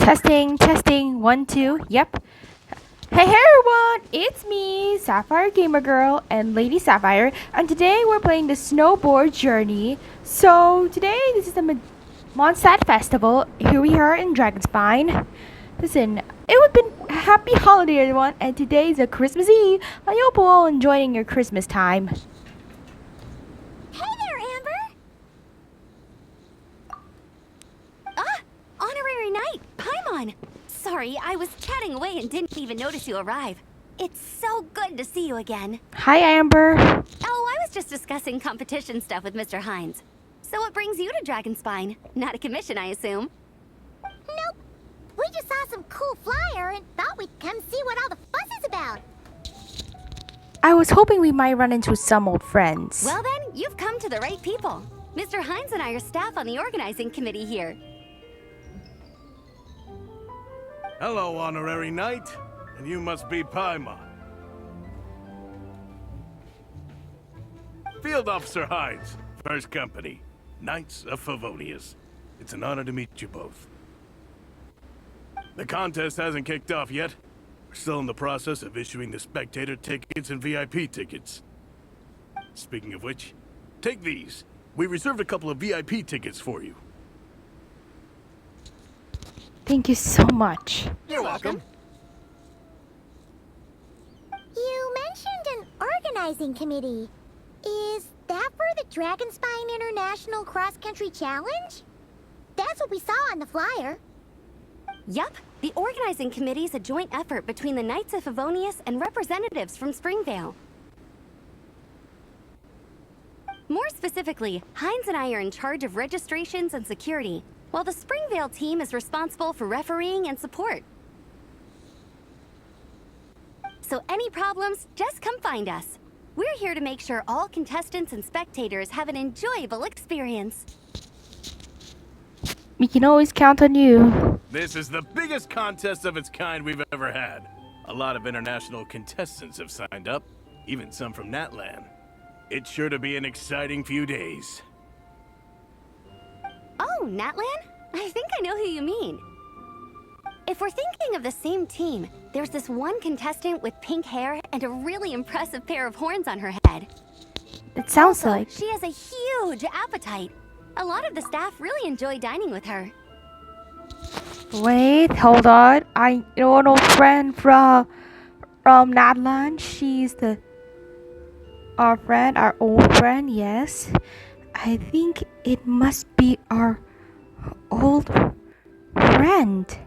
Testing, testing, 1, 2, yep. Hey everyone, it's me, Sapphire Gamer Girl and Lady Sapphire, and today we're playing the Snowboard Journey. So today, this is the Mondstadt Festival. Here we are in Dragonspine. Listen, it would be happy holiday everyone, and today is a Christmas Eve. I hope you're all enjoying your Christmas time. Hey there, Amber! Honorary Knight, Paimon! Sorry, I was chatting away and didn't even notice you arrive. It's so good to see you again. Hi Amber. Oh, I was just discussing competition stuff with Mr. Hines. So what brings you to Dragonspine? Not a commission, I assume? Nope. We just saw some cool flyer and thought we'd come see what all the fuss is about. I was hoping we might run into some old friends. Well then, you've come to the right people. Mr. Hines and I are staff on the organizing committee here. Hello, Honorary Knight. And you must be Paimon. Field Officer Hines, First Company, Knights of Favonius. It's an honor to meet you both. The contest hasn't kicked off yet. We're still in the process of issuing the spectator tickets and VIP tickets. Speaking of which, take these. We reserved a couple of VIP tickets for you. Thank you so much. You're welcome. You mentioned an organizing committee. Is that for the Dragonspine International Cross Country Challenge? That's what we saw on the flyer. Yup, the organizing committee is a joint effort between the Knights of Favonius and representatives from Springvale. More specifically, Hines and I are in charge of registrations and security, while the Springvale team is responsible for refereeing and support. So any problems, just come find us. We're here to make sure all contestants and spectators have an enjoyable experience. We can always count on you. This is the biggest contest of its kind we've ever had. A lot of international contestants have signed up, even some from Natlan. It's sure to be an exciting few days. Oh, Natlan? I think I know who you mean. If we're thinking of the same team, there's this one contestant with pink hair and a really impressive pair of horns on her head. It sounds Also, like... she has a huge appetite. A lot of the staff really enjoy dining with her. Wait, hold on. I know an old friend from Natlan. She's our old friend, yes. I think it must be our old friend.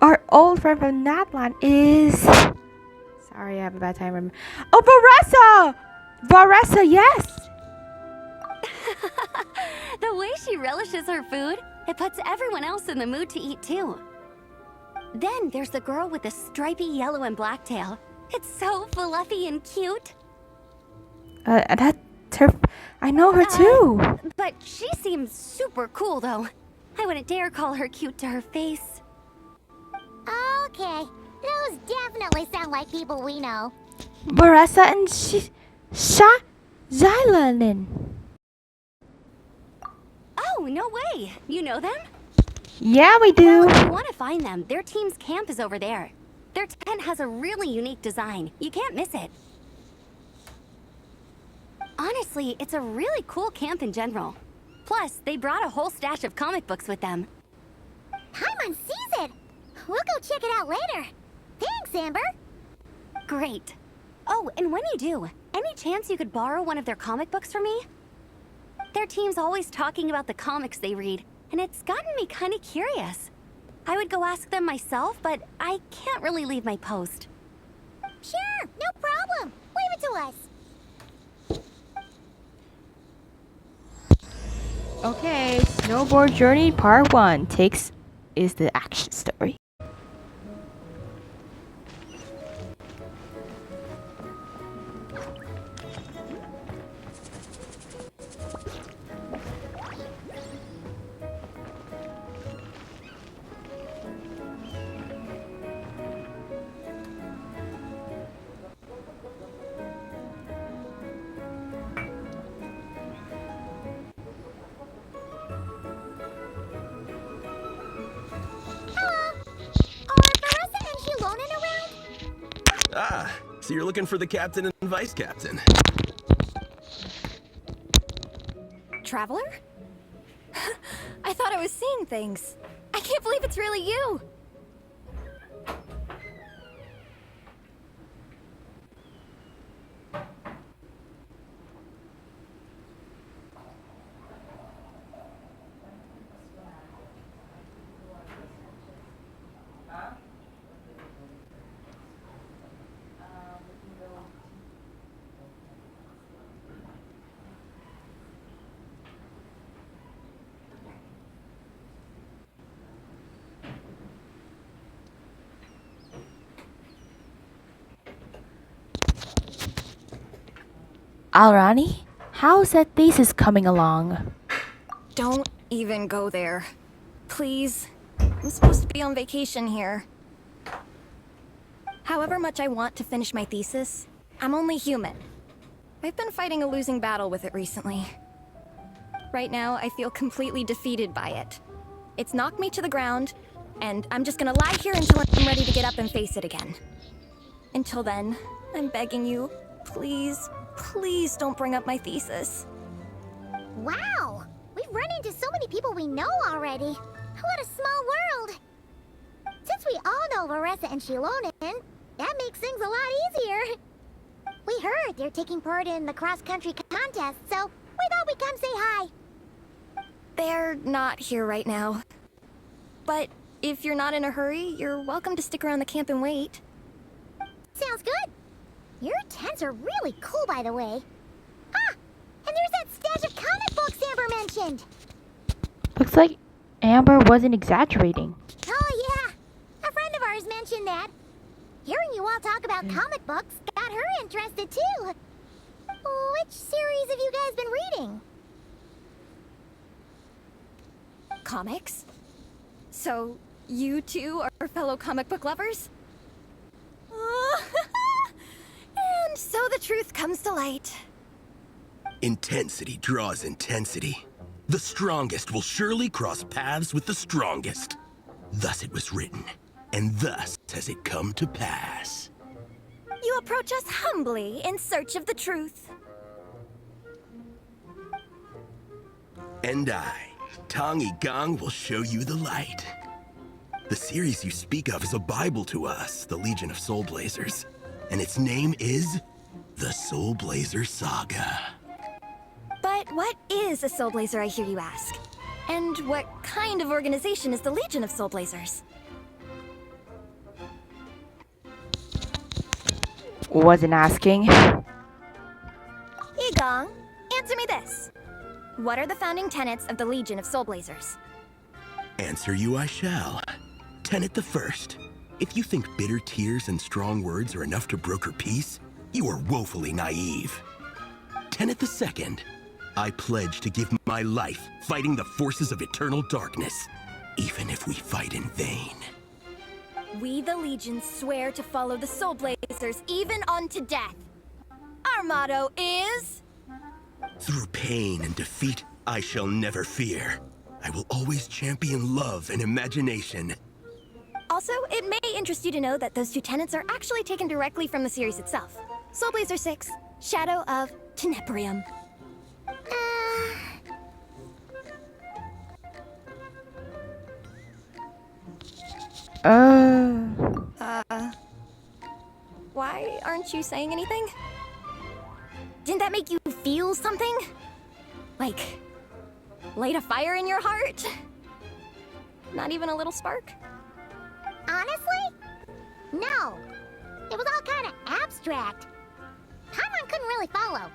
Our old friend from Natlan is... Sorry, I have a bad time. Oh, Varessa, yes! The way she relishes her food, it puts everyone else in the mood to eat too. Then there's the girl with the stripy yellow and black tail. It's so fluffy and cute. That's her... I know her too. But she seems super cool though. I wouldn't dare call her cute to her face. Okay, those definitely sound like people we know. Varessa and Zylanin. Oh, no way! You know them? Yeah, we do. Well, if you want to find them, their team's camp is over there. Their tent has a really unique design. You can't miss it. Honestly, it's a really cool camp in general. Plus, they brought a whole stash of comic books with them. Paimon sees it. We'll go check it out later. Thanks, Amber. Great. Oh, and when you do, any chance you could borrow one of their comic books from me? Their team's always talking about the comics they read, and it's gotten me kind of curious. I would go ask them myself, but I can't really leave my post. Sure, no problem. Leave it to us. Okay, Snowboard Journey Part 1 is the action story. Ah, so you're looking for the captain and vice captain. Traveler? I thought I was seeing things. I can't believe it's really you. Alrani, how's that thesis coming along? Don't even go there. Please. I'm supposed to be on vacation here. However much I want to finish my thesis, I'm only human. I've been fighting a losing battle with it recently. Right now, I feel completely defeated by it. It's knocked me to the ground, and I'm just gonna lie here until I'm ready to get up and face it again. Until then, I'm begging you, please, please don't bring up my thesis. Wow! We've run into so many people we know already. What a small world! Since we all know Varessa and Shilonen, that makes things a lot easier. We heard they're taking part in the cross-country contest, so we thought we'd come say hi. They're not here right now. But if you're not in a hurry, you're welcome to stick around the camp and wait. Sounds good. Your tents are really cool, by the way. Ah! And there's that stash of comic books Amber mentioned! Looks like Amber wasn't exaggerating. Oh, yeah. A friend of ours mentioned that. Hearing you all talk about comic books got her interested, too. Which series have you guys been reading? Comics? So, you two are fellow comic book lovers? And so the truth comes to light. Intensity draws intensity. The strongest will surely cross paths with the strongest. Thus it was written, and thus has it come to pass. You approach us humbly in search of the truth. And I, Tong Gang, will show you the light. The series you speak of is a Bible to us, the Legion of Soul Blazers. And its name is the Soul Blazer Saga. But what is a Soul Blazer, I hear you ask? And what kind of organization is the Legion of Soul Blazers? Wasn't asking. Igong, answer me this. What are the founding tenets of the Legion of Soul Blazers? Answer you I shall. Tenet the first. If you think bitter tears and strong words are enough to broker peace, you are woefully naive. Tenet the second. I pledge to give my life fighting the forces of eternal darkness, even if we fight in vain. We, the Legion, swear to follow the Soul Blazers even unto death. Our motto is... Through pain and defeat, I shall never fear. I will always champion love and imagination. Also, it may interest you to know that those two tenets are actually taken directly from the series itself. Soul Blazer 6, Shadow of Tenebrium. Why aren't you saying anything? Didn't that make you feel something? Like, light a fire in your heart? Not even a little spark? Honestly? No. It was all kind of abstract. Paimon couldn't really follow.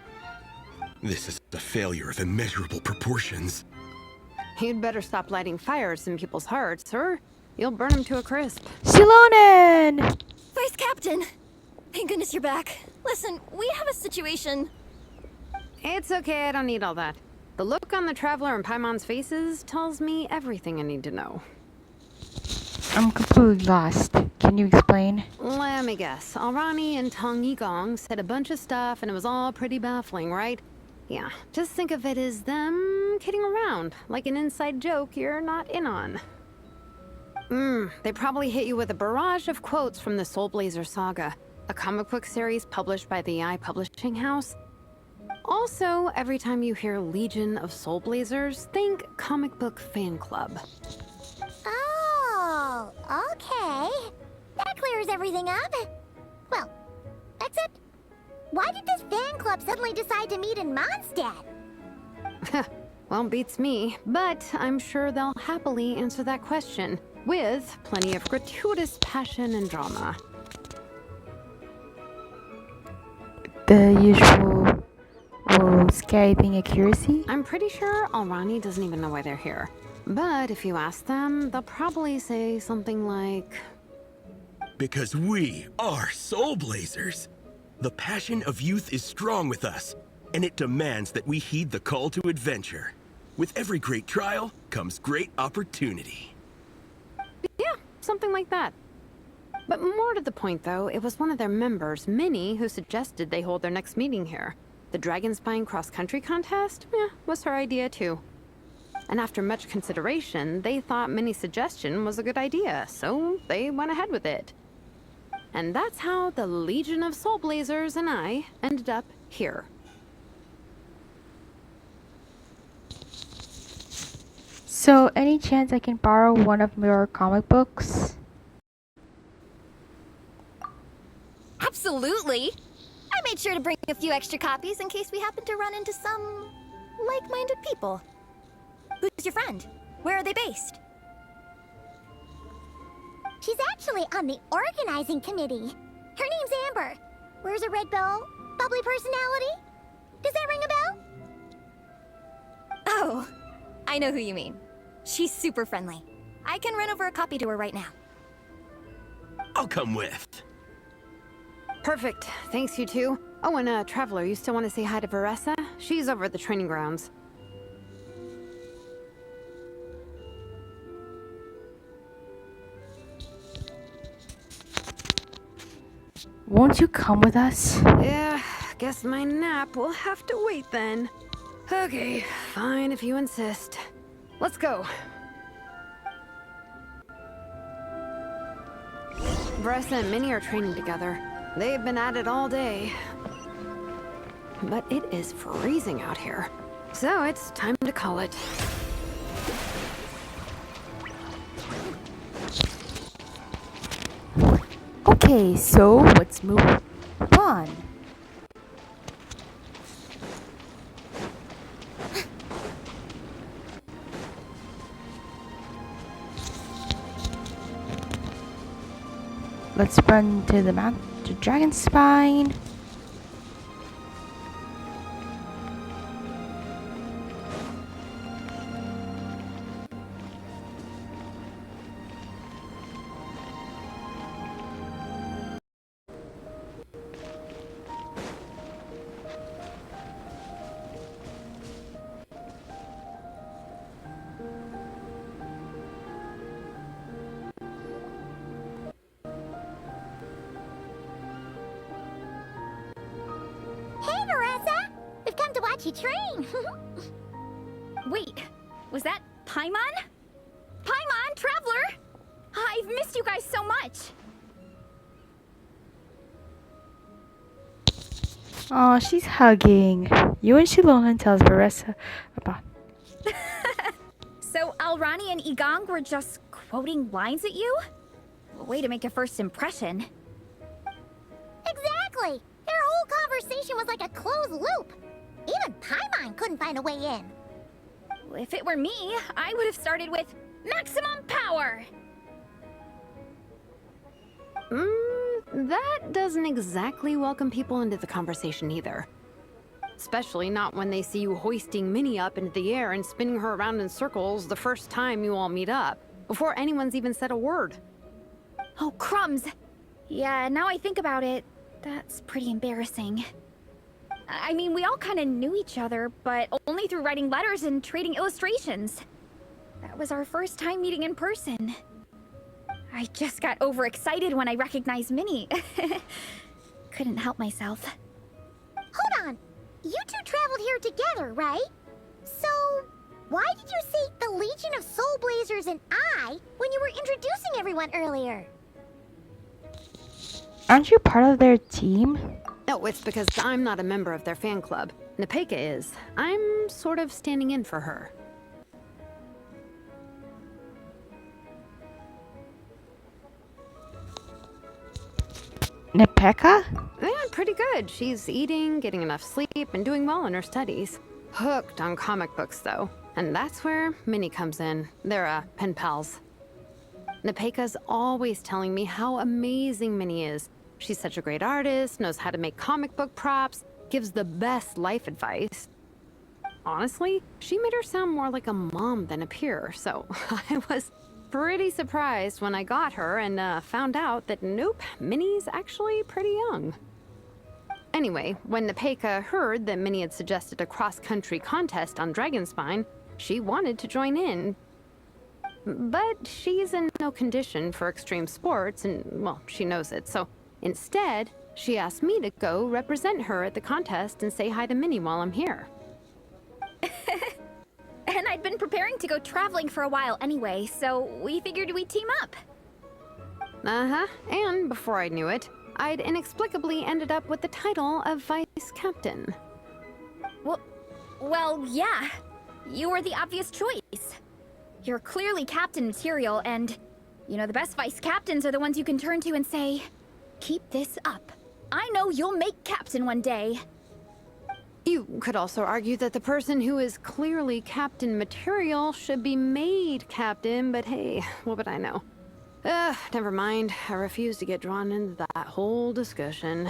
This is a failure of immeasurable proportions. You'd better stop lighting fires in people's hearts, sir. You'll burn them to a crisp. Shilonen! Vice Captain! Thank goodness you're back. Listen, we have a situation. It's okay, I don't need all that. The look on the Traveler and Paimon's faces tells me everything I need to know. I'm completely lost. Can you explain? Let me guess. Alrani and Tong Yigong said a bunch of stuff and it was all pretty baffling, right? Yeah, just think of it as them kidding around, like an inside joke you're not in on. They probably hit you with a barrage of quotes from the Soul Blazer saga. a comic book series published by the AI publishing house. Also, every time you hear Legion of Soul Blazers, think comic book fan club. Oh, okay. That clears everything up. Well, except, why did this fan club suddenly decide to meet in Mondstadt? Well, beats me, but I'm sure they'll happily answer that question, with plenty of gratuitous passion and drama. The usual, scary thing accuracy? I'm pretty sure Alrani doesn't even know why they're here. But if you ask them, they'll probably say something like... Because we are Soul Blazers. The passion of youth is strong with us, and it demands that we heed the call to adventure. With every great trial comes great opportunity. Yeah, something like that. But more to the point, though, it was one of their members, Minnie, who suggested they hold their next meeting here. The Dragon Spine cross-country contest? Was her idea, too. And after much consideration, they thought Minnie's suggestion was a good idea, so they went ahead with it. And that's how the Legion of Soul Blazers and I ended up here. So, any chance I can borrow one of your comic books? Absolutely! I made sure to bring a few extra copies in case we happen to run into some like-minded people. Who's your friend? Where are they based? She's actually on the organizing committee. Her name's Amber. Wears a red bow, bubbly personality. Does that ring a bell? Oh, I know who you mean. She's super friendly. I can run over a copy to her right now. I'll come with. Perfect. Thanks, you two. Oh, and Traveler, you still want to say hi to Veressa? She's over at the training grounds. Won't you come with us? Yeah, guess my nap will have to wait then. Okay, fine if you insist. Let's go. Veressa and Minnie are training together. They've been at it all day. But it is freezing out here. So it's time to call it. Okay, so let's move on. Let's run to the mount to Dragon Spine. Hey, Veressa! We've come to watch you train. Wait, was that Paimon? Paimon, Traveler! I've missed you guys so much! Oh, she's hugging. You and Shilolan tells Veressa about. So Alrani and Igong were just quoting lines at you? Way to make a first impression. Exactly! Their whole conversation was like a closed loop. Even Paimon couldn't find a way in. If it were me, I would have started with maximum power! That doesn't exactly welcome people into the conversation either. Especially not when they see you hoisting Minnie up into the air and spinning her around in circles the first time you all meet up, before anyone's even said a word. Oh, crumbs! Yeah, now I think about it, that's pretty embarrassing. I mean, we all kind of knew each other, but only through writing letters and trading illustrations. That was our first time meeting in person. I just got overexcited when I recognized Minnie. Couldn't help myself. Hold on. You two traveled here together, right? So, why did you say the Legion of Soul Blazers and I when you were introducing everyone earlier? Aren't you part of their team? No, it's because I'm not a member of their fan club. Nepeka is. I'm sort of standing in for her. Nepeka? Yeah, pretty good. She's eating, getting enough sleep, and doing well in her studies. Hooked on comic books, though. And that's where Minnie comes in. They're, pen pals. Nepeka's always telling me how amazing Minnie is. She's such a great artist, knows how to make comic book props, gives the best life advice. Honestly, she made her sound more like a mom than a peer, so I was pretty surprised when I got her and found out that nope, Minnie's actually pretty young. Anyway, when Nepeka heard that Minnie had suggested a cross-country contest on Dragonspine, she wanted to join in. But she's in no condition for extreme sports, and, well, she knows it, so instead, she asked me to go represent her at the contest and say hi to Minnie while I'm here. And I'd been preparing to go traveling for a while anyway, so we figured we'd team up. Uh-huh, and before I knew it, I'd inexplicably ended up with the title of Vice Captain. Well, yeah. You were the obvious choice. You're clearly captain material, and, you know, the best vice captains are the ones you can turn to and say, keep this up. I know you'll make captain one day. You could also argue that the person who is clearly captain material should be made captain, but hey, what would I know? Never mind. I refuse to get drawn into that whole discussion.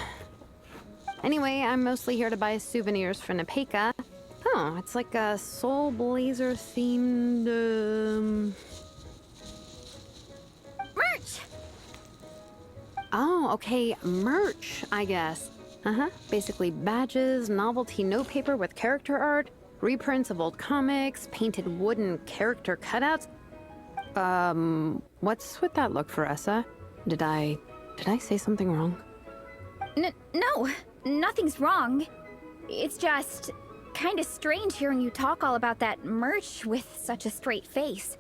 Anyway, I'm mostly here to buy souvenirs for Nepeka. Oh, it's like a Soul Blazer themed, Merch! Oh, okay, merch, I guess. Uh-huh, basically badges, novelty notepaper with character art, reprints of old comics, painted wooden character cutouts. What's with that look, Faressa? Did I say something wrong? No, nothing's wrong. It's just kind of strange hearing you talk all about that merch with such a straight face.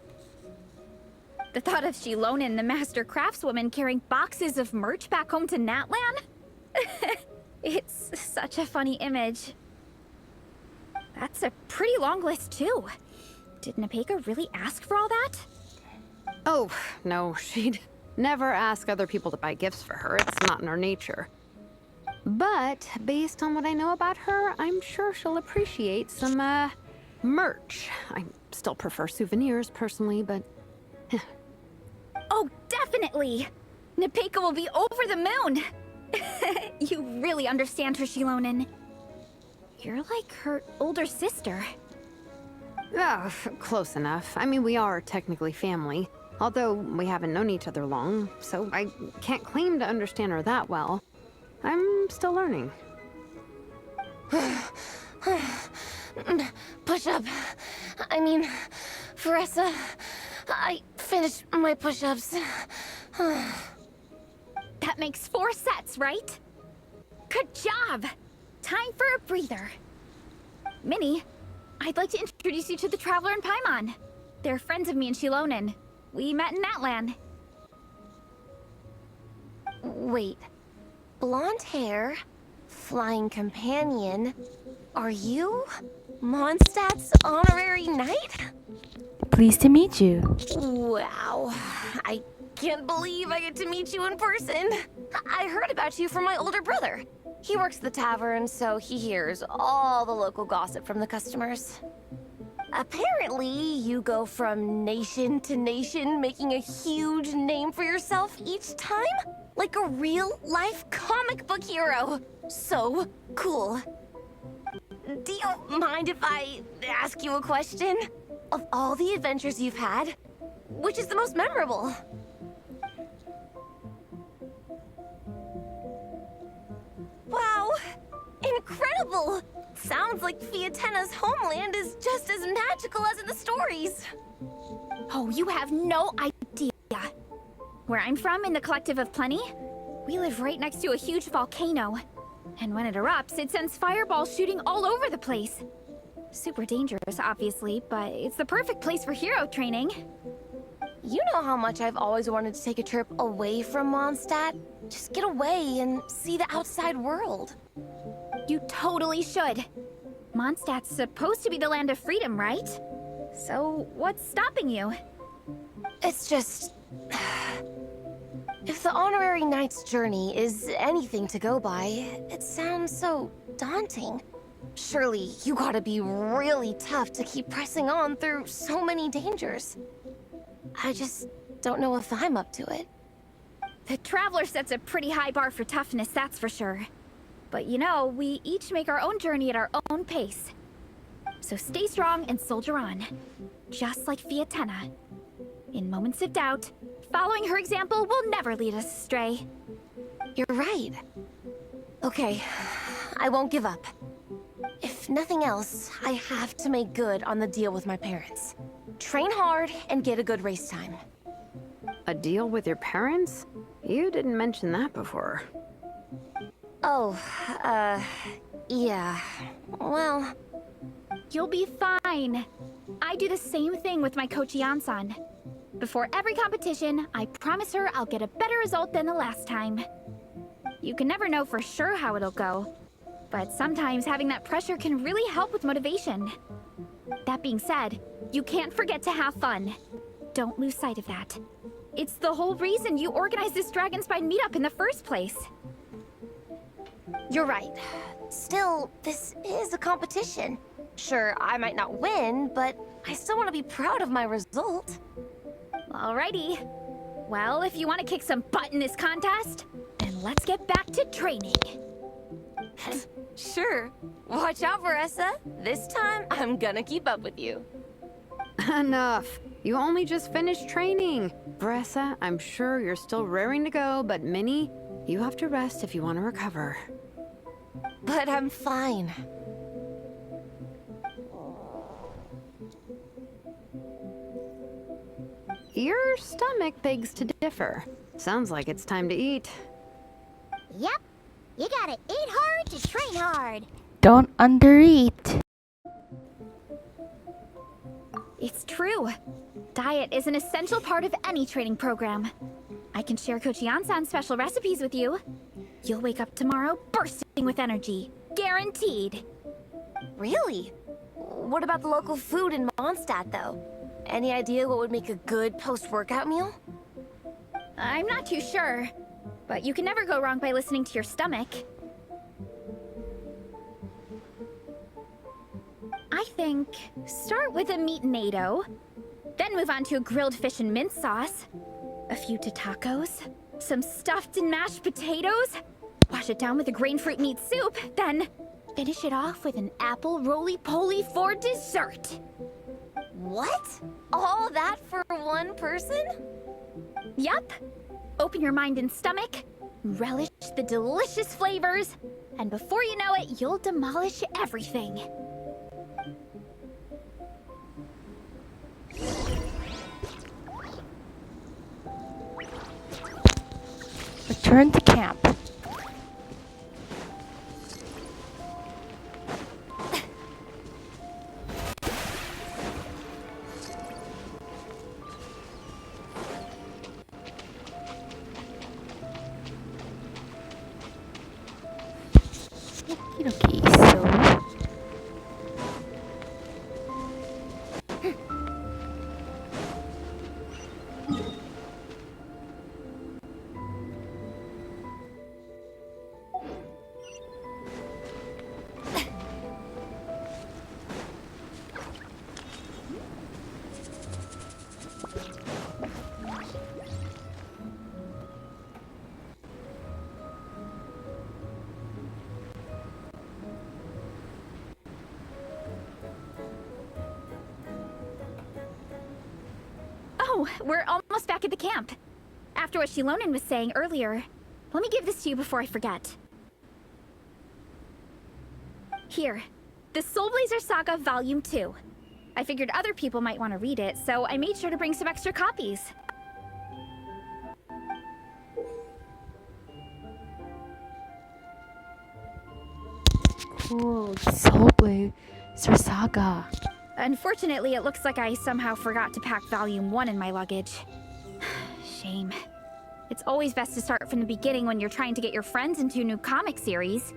The thought of Shilonen, the master craftswoman, carrying boxes of merch back home to Natlan? It's such a funny image. That's a pretty long list, too. Did Nepeka really ask for all that? Oh, no, she'd never ask other people to buy gifts for her. It's not in her nature. But based on what I know about her, I'm sure she'll appreciate some, merch. I still prefer souvenirs, personally, but... Oh, definitely! Nepeka will be over the moon! You really understand her, Shilonen. You're like her older sister. Oh, close enough. I mean, we are technically family. Although we haven't known each other long, so I can't claim to understand her that well. I'm still learning. Push-up. I mean, Faressa, I finished my push-ups. That makes 4 sets, right? Good job! Time for a breather. Minnie, I'd like to introduce you to the Traveler and Paimon. They're friends of me and Shilonen. We met in Natlan. Wait. Blonde hair, flying companion. Are you Mondstadt's honorary knight? Pleased to meet you. Wow. I can't believe I get to meet you in person. I heard about you from my older brother. He works at the tavern, so he hears all the local gossip from the customers. Apparently, you go from nation to nation, making a huge name for yourself each time? Like a real-life comic book hero. So cool. Do you mind if I ask you a question? Of all the adventures you've had, which is the most memorable? Wow! Incredible! Sounds like Fiatena's homeland is just as magical as in the stories. Oh, you have no idea. Where I'm from, in the Collective of Plenty, we live right next to a huge volcano. And when it erupts, it sends fireballs shooting all over the place. Super dangerous, obviously, but it's the perfect place for hero training. You know how much I've always wanted to take a trip away from Mondstadt? Just get away and see the outside world. You totally should. Mondstadt's supposed to be the land of freedom, right? So, what's stopping you? It's just... If the honorary knight's journey is anything to go by, it sounds so daunting. Surely you gotta be really tough to keep pressing on through so many dangers. I just don't know if I'm up to it. The Traveler sets a pretty high bar for toughness, that's for sure. But you know, we each make our own journey at our own pace. So stay strong and soldier on. Just like Fiatenna. In moments of doubt, following her example will never lead us astray. You're right. Okay, I won't give up. If nothing else, I have to make good on the deal with my parents. Train hard and get a good race time. A deal with your parents? You didn't mention that before. Oh, yeah. Well... You'll be fine. I do the same thing with my coach Yansan. Before every competition, I promise her I'll get a better result than the last time. You can never know for sure how it'll go, but sometimes having that pressure can really help with motivation. That being said, you can't forget to have fun. Don't lose sight of that. It's the whole reason you organized this Dragonspine meetup in the first place. You're right. Still, this is a competition. Sure, I might not win, but I still want to be proud of my result. Alrighty. Well, if you want to kick some butt in this contest, then let's get back to training. Sure. Watch out, Veressa. This time, I'm gonna keep up with you. Enough. You only just finished training. Bressa, I'm sure you're still raring to go, but Minnie, you have to rest if you want to recover. But I'm fine. Your stomach begs to differ. Sounds like it's time to eat. Yep. You gotta eat hard to train hard. Don't undereat. It's true. Diet is an essential part of any training program. I can share Coach Yansan's special recipes with you. You'll wake up tomorrow bursting with energy. Guaranteed. Really? What about the local food in Mondstadt, though? Any idea what would make a good post-workout meal? I'm not too sure, but you can never go wrong by listening to your stomach. I think start with a meat natto, then move on to a grilled fish and mint sauce, a few tacos, some stuffed and mashed potatoes, wash it down with a grain fruit meat soup, then finish it off with an apple roly-poly for dessert. What? All that for one person? Yup. Open your mind and stomach, relish the delicious flavors, and before you know it, you'll demolish everything. Return to camp. Okay, so Oh, we're almost back at the camp. After what Shilonen was saying earlier, let me give this to you before I forget. Here, the Soul Blazer Saga Volume 2. I figured other people might want to read it, so I made sure to bring some extra copies. cool. Soul Blazer Saga. Unfortunately, it looks like I somehow forgot to pack Volume 1 in my luggage. Shame. It's always best to start from the beginning when you're trying to get your friends into a new comic series.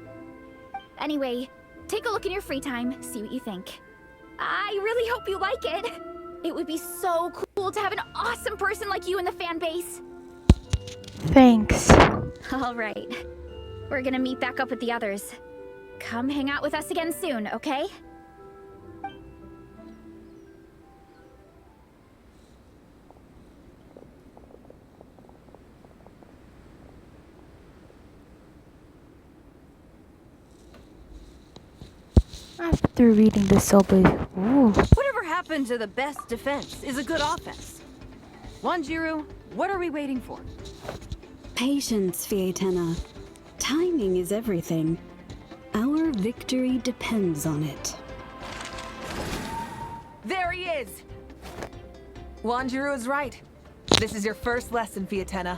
Anyway, take a look in your free time, see what you think. I really hope you like it. It would be so cool to have an awesome person like you in the fan base. Thanks. All right. We're gonna meet back up with the others. Come hang out with us again soon, okay? After reading this sober, ooh. Whatever happened to the best defense is a good offense. Wanjiru, what are we waiting for? Patience, Fietena. Timing is everything. Our victory depends on it. There he is! Wanjiru is right. This is your first lesson, Fietena.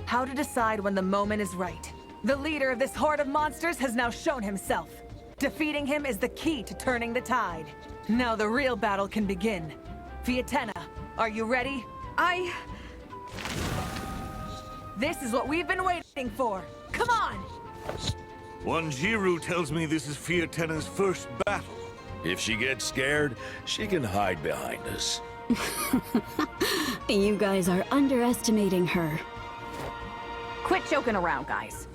How to decide when the moment is right. The leader of this horde of monsters has now shown himself. Defeating him is the key to turning the tide. Now the real battle can begin. Fietena, are you ready? This is what we've been waiting for. Come on! Wanjiru tells me this is Fietena's first battle. If she gets scared, she can hide behind us. You guys are underestimating her. Quit joking around, guys.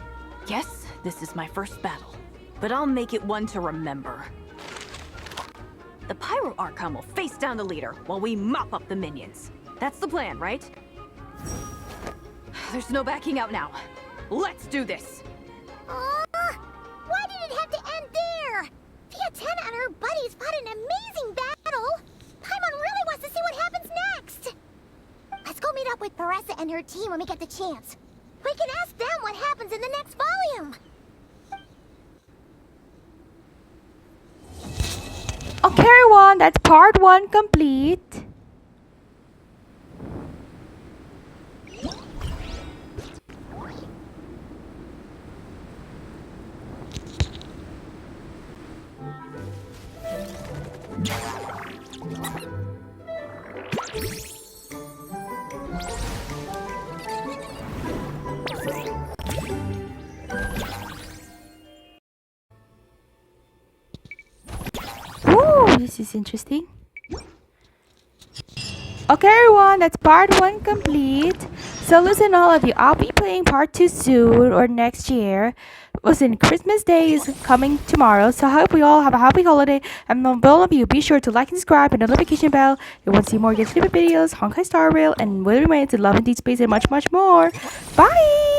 Yes, this is my first battle, but I'll make it one to remember. The Pyro Archon will face down the leader while we mop up the minions. That's the plan, right? There's no backing out now. Let's do this! Why did it have to end there? Fietena and her buddies fought an amazing battle! Paimon really wants to see what happens next! Let's go meet up with Paressa and her team when we get the chance. We can ask them what happens in the next volume! Okay, everyone, that's part 1 complete. Ooh, this is interesting. Okay, everyone, that's part 1 complete. So listen, all of you, I'll be playing part 2 soon or next year. Listen, Christmas Day is coming tomorrow, so I hope we all have a happy holiday. And all of you, be sure to like and subscribe and the notification bell if you want to see more Genshin videos, Honkai Star Rail, and William Remains, and Love and Deep Space, and much, much more. Bye!